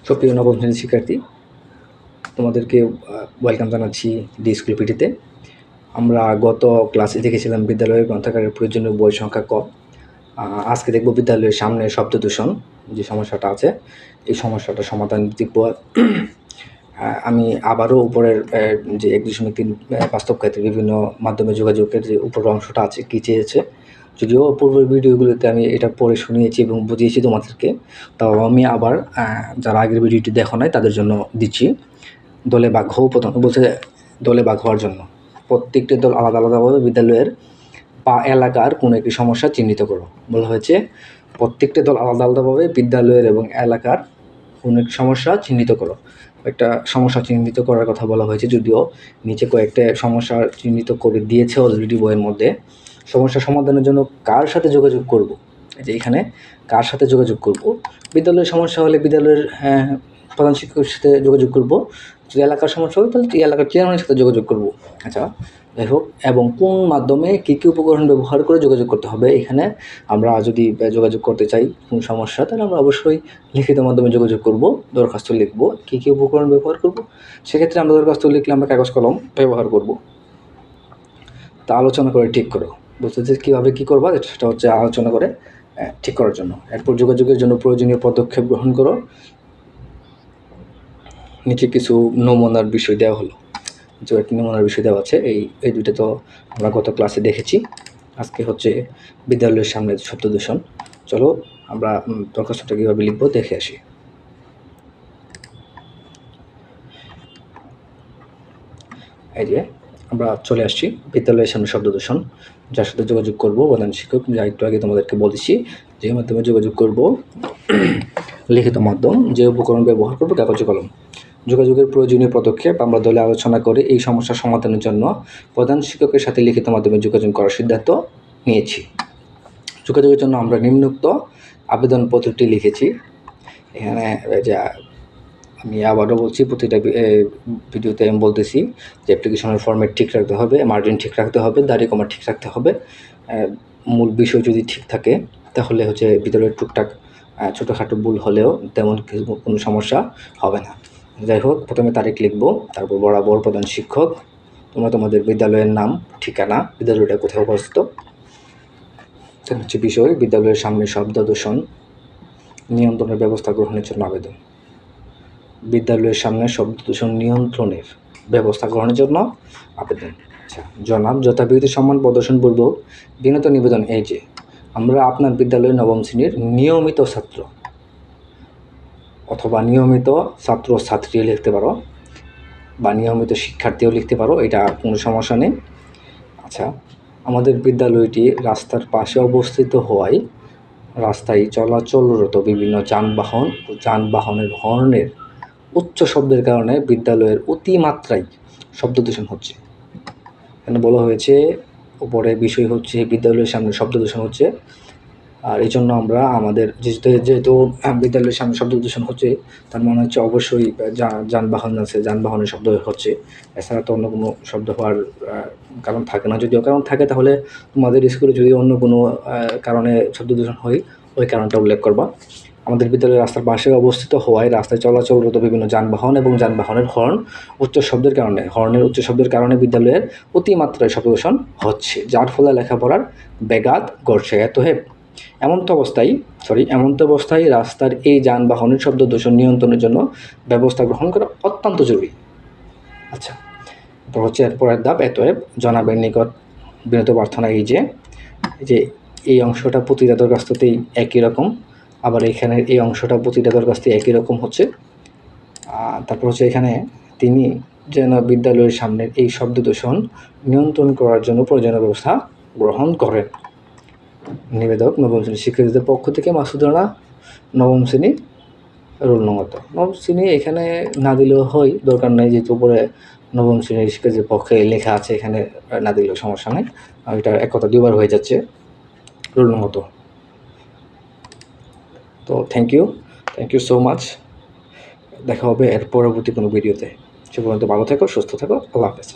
সুপ্রিয় নবম শ্রেণীর শিক্ষার্থী, তোমাদেরকে ওয়েলকাম জানাচ্ছি ডি স্কুল পিটিতে। আমরা গত ক্লাসে দেখেছিলাম বিদ্যালয়ের গ্রন্থাগারের প্রয়োজনীয় বই সংখ্যা কম। আজকে দেখব বিদ্যালয়ের সামনে শব্দ দূষণ যে সমস্যাটা আছে, এই সমস্যাটার সমাধান দেখব। আমি আবারও উপরের যে 1.3 বাস্তব ক্ষেত্রে বিভিন্ন মাধ্যমে যোগাযোগের যে উপরের অংশটা আছে কী চেয়েছে, যদিও পূর্বের ভিডিওগুলোতে আমি এটা পড়ে শুনিয়েছি এবং বুঝিয়েছি তোমাদেরকে, তাও আমি আবার যারা আগের ভিডিওটি দেখো নাই তাদের জন্য দিচ্ছি। দলে ভাগ হও, প্রথমে বলছে দলে ভাগ হওয়ার জন্য প্রত্যেকটি দল আলাদা আলাদাভাবে বিদ্যালয়ের বা এলাকার কোনো একটি সমস্যা চিহ্নিত করো। বলা হয়েছে প্রত্যেকটি দল আলাদা আলাদাভাবে বিদ্যালয়ের এবং এলাকার কোনো একটি সমস্যা চিহ্নিত করো। একটা সমস্যা চিহ্নিত করার কথা বলা হয়েছে, যদিও নিচে কয়েকটা সমস্যা চিহ্নিত করে দিয়েছে অলরেডি বইয়ের মধ্যে। সমস্যা সমাধানের জন্য কার সাথে যোগাযোগ করব, যে এখানে কার সাথে যোগাযোগ করব, বিদ্যালয়ের সমস্যা হলে বিদ্যালয়ের প্রধান শিক্ষকের সাথে যোগাযোগ করব, যদি এলাকার সমস্যা হয় তাহলে এলাকার চেয়ারম্যানের সাথে যোগাযোগ করব। আচ্ছা, যাই হোক, এবং কোন মাধ্যমে কী কী উপকরণ ব্যবহার করে যোগাযোগ করতে হবে। এখানে আমরা যদি যোগাযোগ করতে চাই কোনো সমস্যা, তাহলে আমরা অবশ্যই লিখিত মাধ্যমে যোগাযোগ করব, দরখাস্ত লিখব, কী কী উপকরণ ব্যবহার করব। সেক্ষেত্রে আমরা দরখাস্ত লিখলে আমরা কাগজ কলম ব্যবহার করব। তা আলোচনা করে ঠিক করো। বুঝতে যে কীভাবে কী করবা, সেটা হচ্ছে আলোচনা করে ঠিক করার জন্য। এরপর যোগাযোগের জন্য প্রয়োজনীয় পদক্ষেপ গ্রহণ করো। নিচে কিছু নমুনার বিষয় দেওয়া হলো, যে একটি নমুনার বিষয় দেওয়া আছে। এই দুইটা তো আমরা গত ক্লাসে দেখেছি। আজকে হচ্ছে বিদ্যালয়ের সামনে শব্দ দূষণ। চলো আমরা দরখাস্তটা কীভাবে লিখবো দেখে আসি। এই যে আমরা চলে আসছি বিদ্যালয়ের সামনে শব্দ দূষণ, যার সাথে যোগাযোগ করব প্রধান শিক্ষক, যা একটু আগে তোমাদেরকে বলেছি, যে মাধ্যমে যোগাযোগ করব লিখিত মাধ্যম, যে উপকরণ ব্যবহার করব কাগজ কলম। যোগাযোগের প্রয়োজনীয় পদক্ষেপ, আমরা দলে আলোচনা করে এই সমস্যার সমাধানের জন্য প্রধান শিক্ষকের সাথে লিখিত মাধ্যমে যোগাযোগ করার সিদ্ধান্ত নিয়েছি। যোগাযোগের জন্য আমরা নিম্নোক্ত আবেদনপত্রটি লিখেছি। এখানে যে আমি আবারও বলছি, প্রতিটা ভিডিওতে আমি বলতেছি যে অ্যাপ্লিকেশনের ফর্মেট ঠিক রাখতে হবে, মার্জিন ঠিক রাখতে হবে, দাড়ি কমা ঠিক রাখতে হবে। মূল বিষয় যদি ঠিক থাকে তাহলে হচ্ছে বিদ্যালয়ের টুকটাক ছোটোখাটো ভুল হলেও তেমন কোনো সমস্যা হবে না। যাই হোক, প্রথমে তারিখ লিখব, তারপর বরাবর প্রধান শিক্ষক, তোমরা তোমাদের বিদ্যালয়ের নাম, ঠিকানা, বিদ্যালয়টা কোথায় অবস্থিত, হচ্ছে বিষয়, বিদ্যালয়ের সামনে শব্দ দূষণ নিয়ন্ত্রণের ব্যবস্থা গ্রহণের জন্য আবেদন। বিদ্যালয়ের সামনে শব্দ দূষণ নিয়ন্ত্রণের ব্যবস্থা গ্রহণের জন্য আবেদন। আচ্ছা, জনাব, যথাবিধি সম্মান প্রদর্শনপূর্বক বিনীত নিবেদন, এই যে আমরা আপনার বিদ্যালয়ের নবম শ্রেণীর নিয়মিত ছাত্র, অথবা নিয়মিত ছাত্র ছাত্রী লিখতে পারো, বা নিয়মিত শিক্ষার্থীও লিখতে পারো, এটা কোনো সমস্যা নেই। আচ্ছা, আমাদের বিদ্যালয়টি রাস্তার পাশে অবস্থিত হওয়ায় রাস্তায় চলাচলরত বিভিন্ন যানবাহন ও যানবাহনের হর্নের উচ্চ শব্দের কারণে বিদ্যালয়ের অতিমাত্রায় শব্দ দূষণ হচ্ছে। এখানে বলা হয়েছে, উপরে বিষয় হচ্ছে বিদ্যালয়ের সামনে শব্দ দূষণ হচ্ছে, আর এই জন্য আমরা আমাদের যেহেতু বিদ্যালয়ের সামনে শব্দ দূষণ হচ্ছে, তার মনে হচ্ছে অবশ্যই যানবাহন আছে, যানবাহনের শব্দ হচ্ছে, এছাড়া তো অন্য কোনো শব্দ হওয়ার কারণ থাকে না। যদিও কারণ থাকে তাহলে তোমাদের স্কুলে যদি অন্য কোনো কারণে শব্দ দূষণ হয়, ওই কারণটা উল্লেখ করবা। আমাদের বিদ্যালয়ের রাস্তার পাশে অবস্থিত হওয়ায় রাস্তায় চলাচলরত বিভিন্ন যানবাহন এবং যানবাহনের হর্নের উচ্চ শব্দের কারণে বিদ্যালয়ের অতিমাত্রায় শব্দ দূষণ হচ্ছে, যার ফলে লেখাপড়ার ব্যাঘাত ঘটছে। এমন তো অবস্থায় রাস্তার এই যানবাহনের শব্দ দূষণ নিয়ন্ত্রণের জন্য ব্যবস্থা গ্রহণ করা অত্যন্ত জরুরি। আচ্ছা, তো হচ্ছে এরপরের ধাপ, এতএব জনাবের নিকট বিনীত প্রার্থনা, এই যে এই অংশটা প্রতিটা দরখাস্ততেই একই রকম, আবার এখানের এই অংশটা প্রতিটা দরখাস্তে একই রকম হচ্ছে। তারপর হচ্ছে এখানে তিনি যেন বিদ্যালয়ের সামনের এই শব্দ দূষণ নিয়ন্ত্রণ করার জন্য প্রয়োজনীয় ব্যবস্থা গ্রহণ করেন। নিবেদক নবম শ্রেণীর শিক্ষার্থীদের পক্ষ থেকে মাসুদ রানা, নবম শ্রেণী, রোল নম্বর নবম শ্রেণী। এখানে না দিলেও হয়, দরকার নেই, যেহেতু উপরে নবম শ্রেণীর শিক্ষার্থীদের পক্ষে লেখা আছে, এখানে না দিলেও সমস্যা নেই। এটা এক কথা দুবার হয়ে যাচ্ছে, রোল নম্বর। তো থ্যাংক ইউ সো মাচ। দেখা হবে এর পরবর্তী কোনো ভিডিওতে। সে পর্যন্ত ভালো থেকো, সুস্থ থেকো, আল্লাহ হাফেজ।